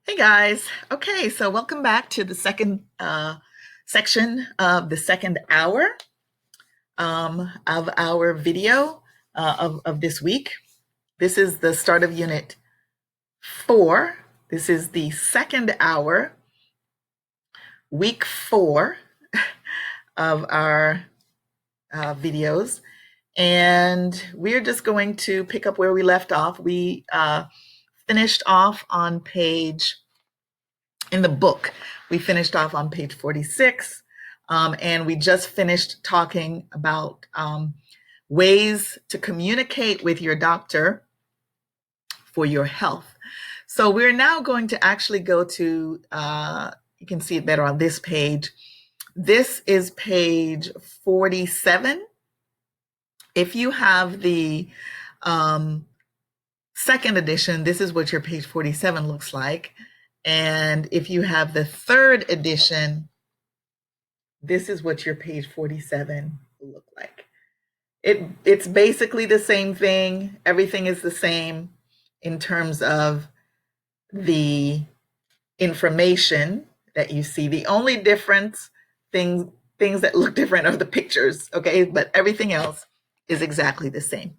Hey guys. Okay, so welcome back to the second section of the second hour of our video of this week. This is the start of Unit 4. This is the second hour, week 4 of our videos. And we're just going to pick up where we left off. We finished off on in the book, we finished off on page 46, and we just finished talking about ways to communicate with your doctor for your health. So we're now going to actually go to, you can see it better on this page. This is page 47. If you have the second edition, this is what your page 47 looks like. And if you have the third edition, this is what your page 47 will look like. It's basically the same thing. Everything is the same in terms of the information that you see. The only difference, things that look different are the pictures, okay? But everything else is exactly the same.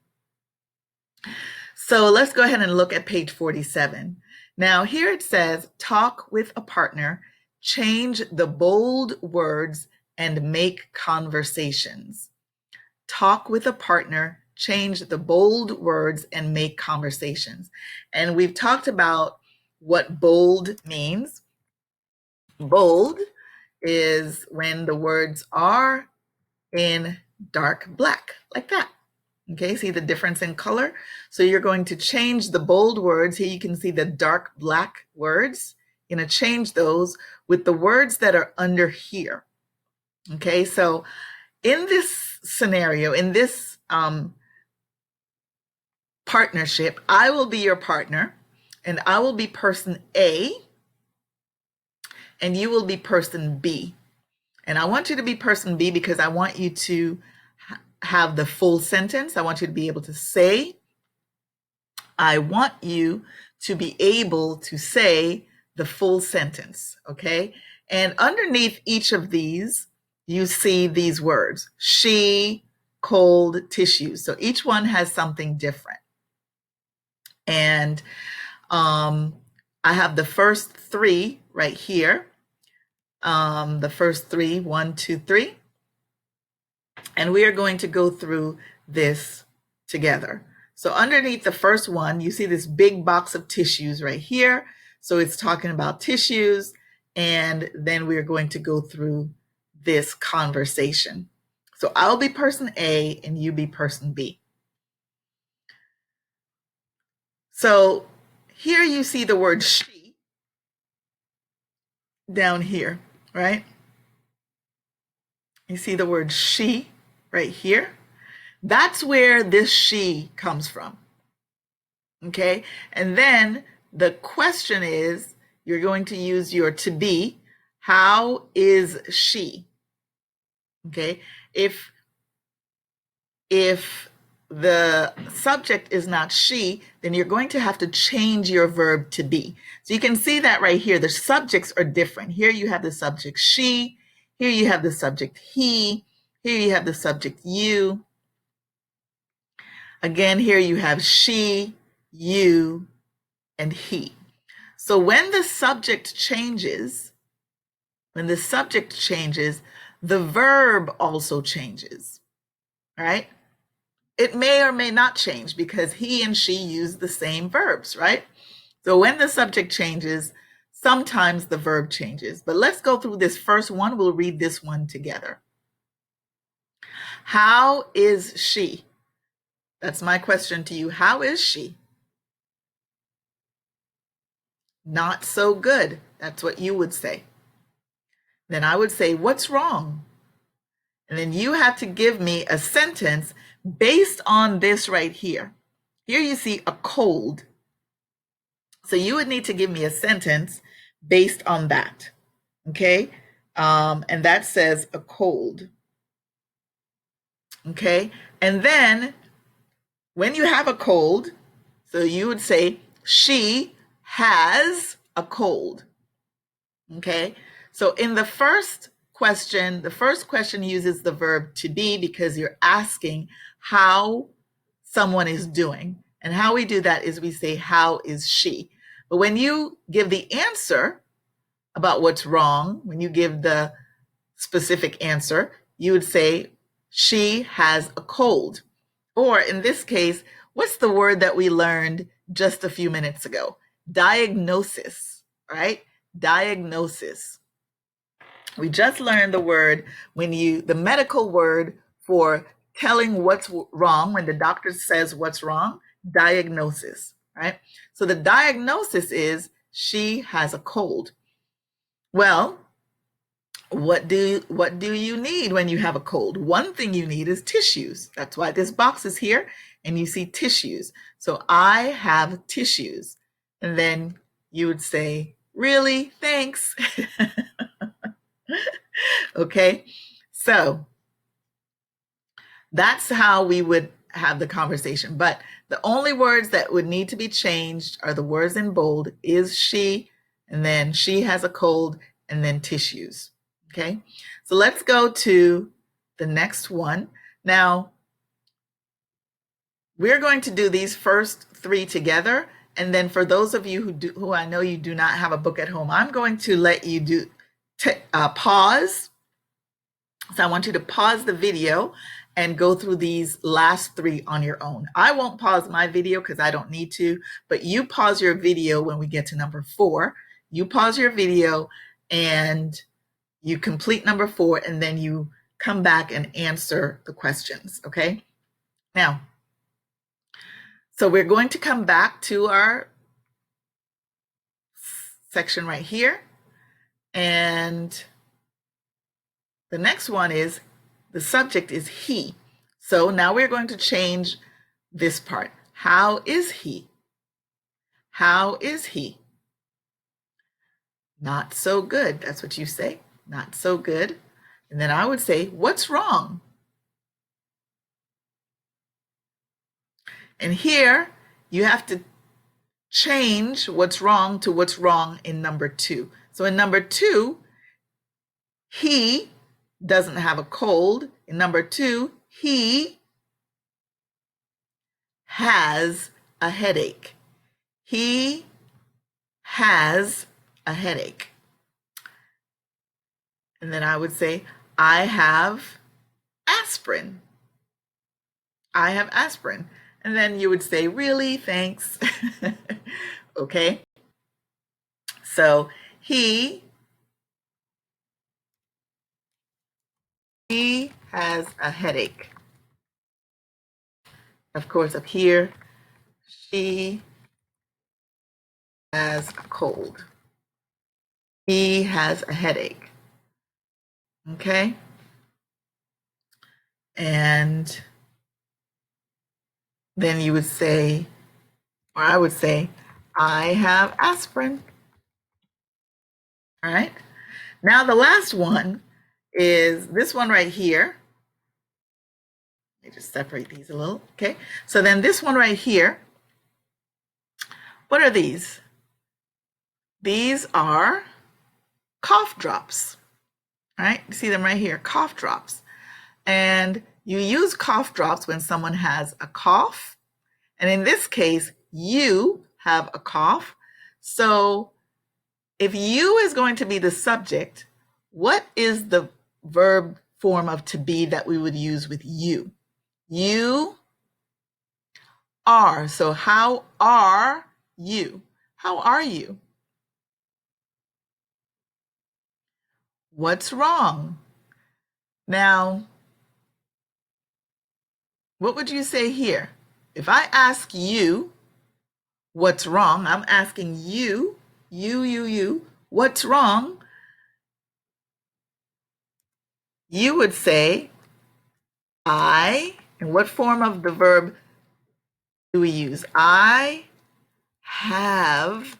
So let's go ahead and look at page 47. Now here it says, talk with a partner, change the bold words and make conversations. Talk with a partner, change the bold words and make conversations. And we've talked about what bold means. Bold is when the words are in dark black, like that. Okay, see the difference in color? So you're going to change the bold words. Here you can see the dark black words. You're going to change those with the words that are under here. Okay, so in this scenario, in this partnership, I will be your partner and I will be person A and you will be person B. And I want you to be person B because I want you to have the full sentence. I want you to be able to say, I want you to be able to say the full sentence, okay? And underneath each of these, you see these words, she, cold, tissues. So each one has something different. And I have the first three right here. The first three, 1, 2, 3. And we are going to go through this together. So underneath the first one, you see this big box of tissues right here. So it's talking about tissues. And then we're going to go through this conversation. So I'll be person A and you be person B. So here you see the word she down here, right? You see the word she right here. That's where this she comes from. Okay. And then the question is, you're going to use your to be. How is she? Okay. If the subject is not she, then you're going to have to change your verb to be. So you can see that right here. The subjects are different. Here you have the subject she. Here you have the subject he. Here you have the subject you. Again, here you have she, you, and he. So when the subject changes, the verb also changes, right? It may or may not change because he and she use the same verbs, right? So when the subject changes, sometimes the verb changes. But let's go through this first one. We'll read this one together. How is she? That's my question to you. How is she? Not so good. That's what you would say. Then I would say, what's wrong? And then you have to give me a sentence based on this right here. Here you see a cold. So you would need to give me a sentence based on that. Okay? And that says a cold. Okay? And then when you have a cold, so you would say, she has a cold. Okay, so in the first question uses the verb to be because you're asking how someone is doing. And how we do that is we say, how is she? But when you give the answer about what's wrong, when you give the specific answer, you would say, she has a cold. Or in this case, what's the word that we learned just a few minutes ago? Diagnosis, right? Diagnosis. We just learned the word the medical word for telling what's wrong, when the doctor says what's wrong, diagnosis, right? So the diagnosis is she has a cold. Well, what do you need when you have a cold? One thing you need is tissues. That's why this box is here and you see tissues. So I have tissues. And then you would say, really? Thanks. Okay. So that's how we would have the conversation. But the only words that would need to be changed are the words in bold, is she, and then she has a cold, and then tissues. Okay, so let's go to the next one. Now, we're going to do these first three together. And then for those of you who I know you do not have a book at home, I'm going to let you pause. So I want you to pause the video and go through these last three on your own. I won't pause my video because I don't need to, but you pause your video when we get to number 4. You pause your video and you complete number 4, and then you come back and answer the questions, okay? Now, so we're going to come back to our section right here, and the next one is, the subject is he. So now we're going to change this part. How is he? How is he? Not so good. That's what you say. Not so good. And then I would say, what's wrong? And here you have to change what's wrong to what's wrong in number 2. So in number 2, he doesn't have a cold. In number 2, he has a headache. He has a headache. And then I would say, I have aspirin. I have aspirin. And then you would say, really? Thanks. Okay. So he has a headache. Of course, up here, she has a cold. He has a headache. Okay. And then you would say, or I would say, I have aspirin. All right. Now the last one is this one right here. Let me just separate these a little. Okay. So then this one right here, what are these? These are cough drops. All right. You see them right here, cough drops. And you use cough drops when someone has a cough. And in this case, you have a cough. So if you is going to be the subject, what is the verb form of to be that we would use with you? You are. So how are you? How are you? What's wrong? Now, what would you say here? If I ask you what's wrong, I'm asking you, what's wrong? You would say, I, and what form of the verb do we use? I have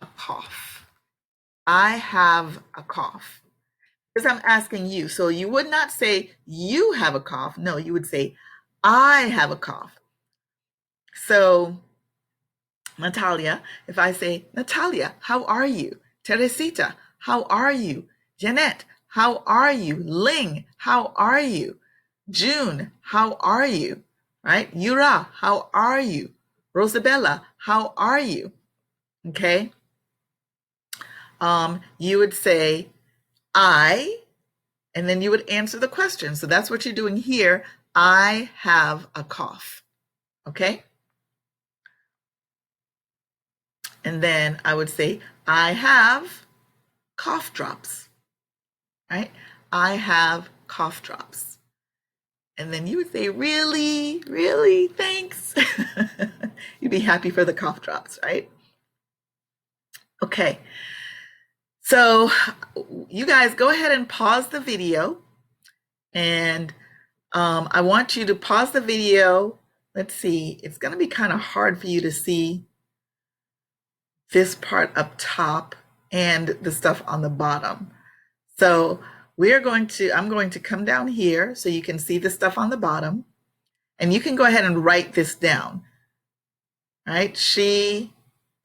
a cough. I have a cough. Because I'm asking you. So you would not say you have a cough. No, you would say I have a cough. So Natalia, if I say, Natalia, how are you? Teresita, how are you? Jeanette, how are you? Ling, how are you? June, how are you? Right? Yura, how are you? Rosabella, how are you? Okay. You would say, I, and then you would answer the question. So that's what you're doing here. I have a cough. Okay. And then I would say, I have cough drops. Right? I have cough drops. And then you would say, really, really, thanks. You'd be happy for the cough drops, right? Okay. So you guys go ahead and pause the video. And I want you to pause the video. Let's see. It's going to be kind of hard for you to see this part up top and the stuff on the bottom. So I'm going to come down here so you can see the stuff on the bottom, and you can go ahead and write this down, right? She,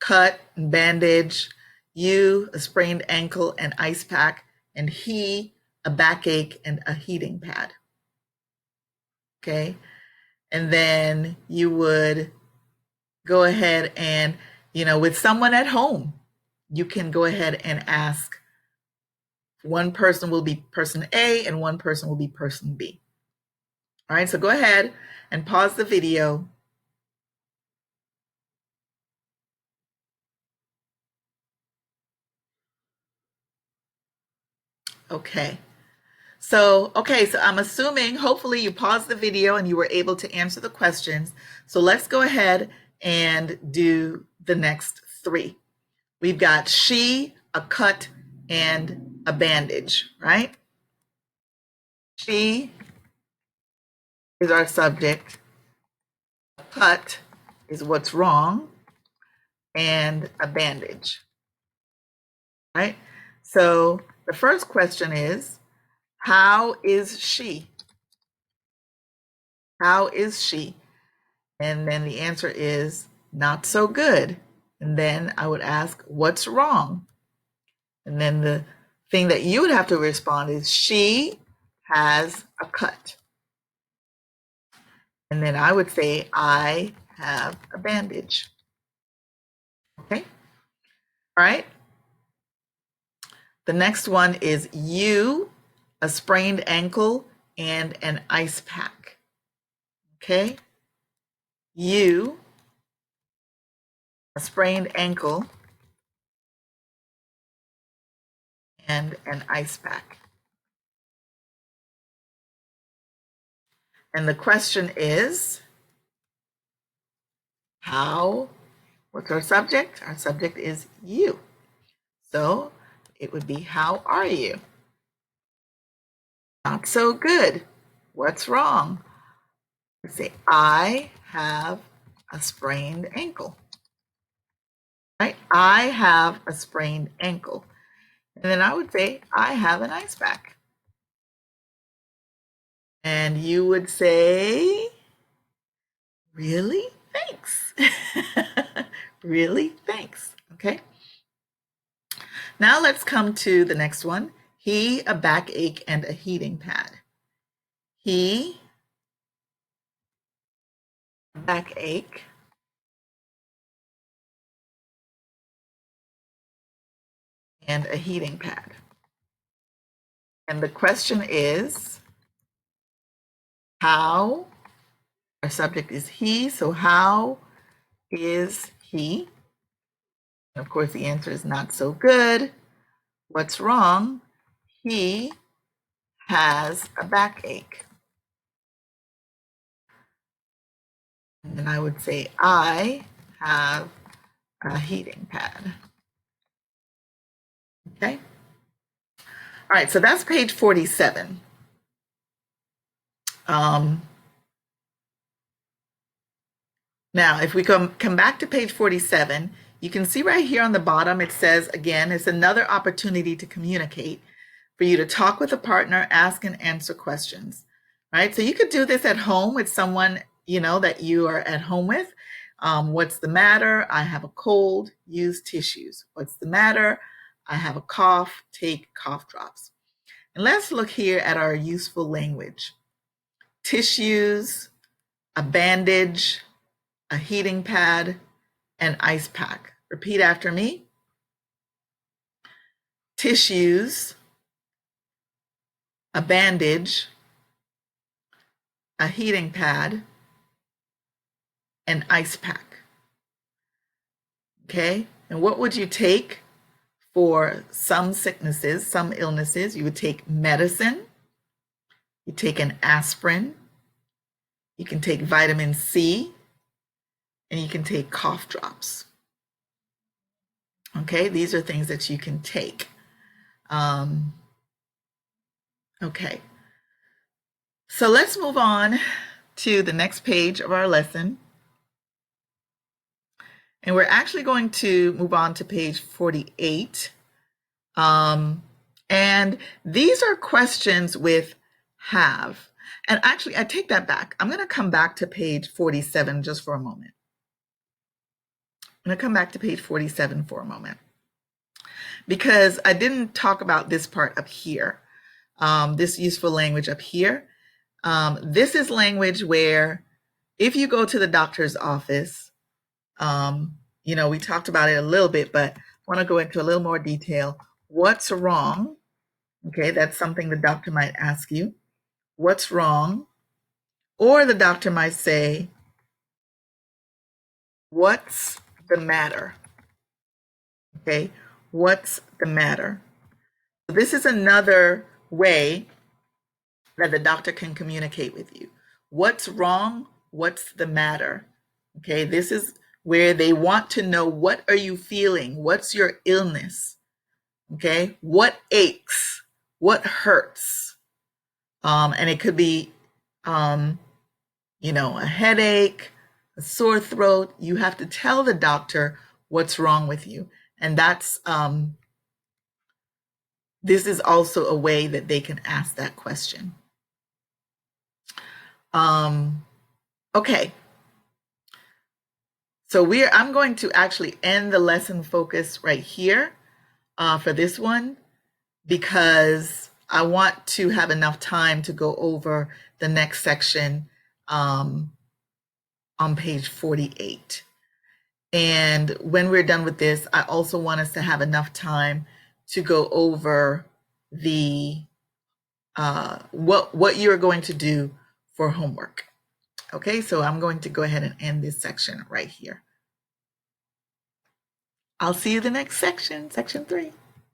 cut and bandage, you, a sprained ankle and ice pack, and he, a backache and a heating pad. Okay. And then you would go ahead and, with someone at home, you can go ahead and ask. One person will be person A and one person will be person B. All right, so go ahead and pause the video. Okay. So I'm assuming, hopefully you paused the video and you were able to answer the questions. So let's go ahead and do the next three. We've got she, a cut, and a bandage, right? She is our subject. A cut is what's wrong, and a bandage, right? So the first question is, how is she? How is she? And then the answer is not so good. And then I would ask, what's wrong? And then the thing that you would have to respond is, she has a cut. And then I would say, I have a bandage. Okay. All right. The next one is you, a sprained ankle and an ice pack. Okay. You, a sprained ankle and an ice pack. And the question is, what's our subject? Our subject is you. So it would be, how are you? Not so good. What's wrong? We say, I have a sprained ankle. Right? I have a sprained ankle. And then I would say, I have an ice pack. And you would say, really? Thanks. Really? Thanks. Okay. Now let's come to the next one. He, a backache and a heating pad. He, a backache and a heating pad. And the question is, how? Our subject is he, so how is he? And of course, the answer is not so good. What's wrong? He has a backache. And then I would say, I have a heating pad. Okay. All right, so that's page 47. Now, if we come back to page 47, you can see right here on the bottom, it says, again, it's another opportunity to communicate, for you to talk with a partner, ask and answer questions, right? So you could do this at home with someone, that you are at home with. What's the matter? I have a cold. Use tissues. What's the matter? I have a cough. Take cough drops. And let's look here at our useful language. Tissues, a bandage, a heating pad, an ice pack. Repeat after me. Tissues, a bandage, a heating pad, an ice pack. Okay, and what would you take for some sicknesses, some illnesses? You would take medicine, you take an aspirin, you can take vitamin C, and you can take cough drops. Okay, these are things that you can take. Okay, so let's move on to the next page of our lesson. And we're actually going to move on to page 48. And these are questions with have. And actually, I take that back. I'm going to come back to page 47 just for a moment. I'm going to come back to page 47 for a moment, because I didn't talk about this part up here, this useful language up here. This is language where if you go to the doctor's office, we talked about it a little bit, but I want to go into a little more detail. What's wrong? Okay, that's something the doctor might ask you. What's wrong? Or the doctor might say, what's the matter? Okay, what's the matter? So this is another way that the doctor can communicate with you. What's wrong? What's the matter? Okay, this is where they want to know, what are you feeling? What's your illness? Okay, what aches? What hurts? And it could be, a headache, a sore throat. You have to tell the doctor what's wrong with you. And that's, this is also a way that they can ask that question. Okay. So I'm going to actually end the lesson focus right here for this one, because I want to have enough time to go over the next section on page 48. And when we're done with this, I also want us to have enough time to go over the what you're going to do for homework. Okay, so I'm going to go ahead and end this section right here. I'll see you the next section, section 3.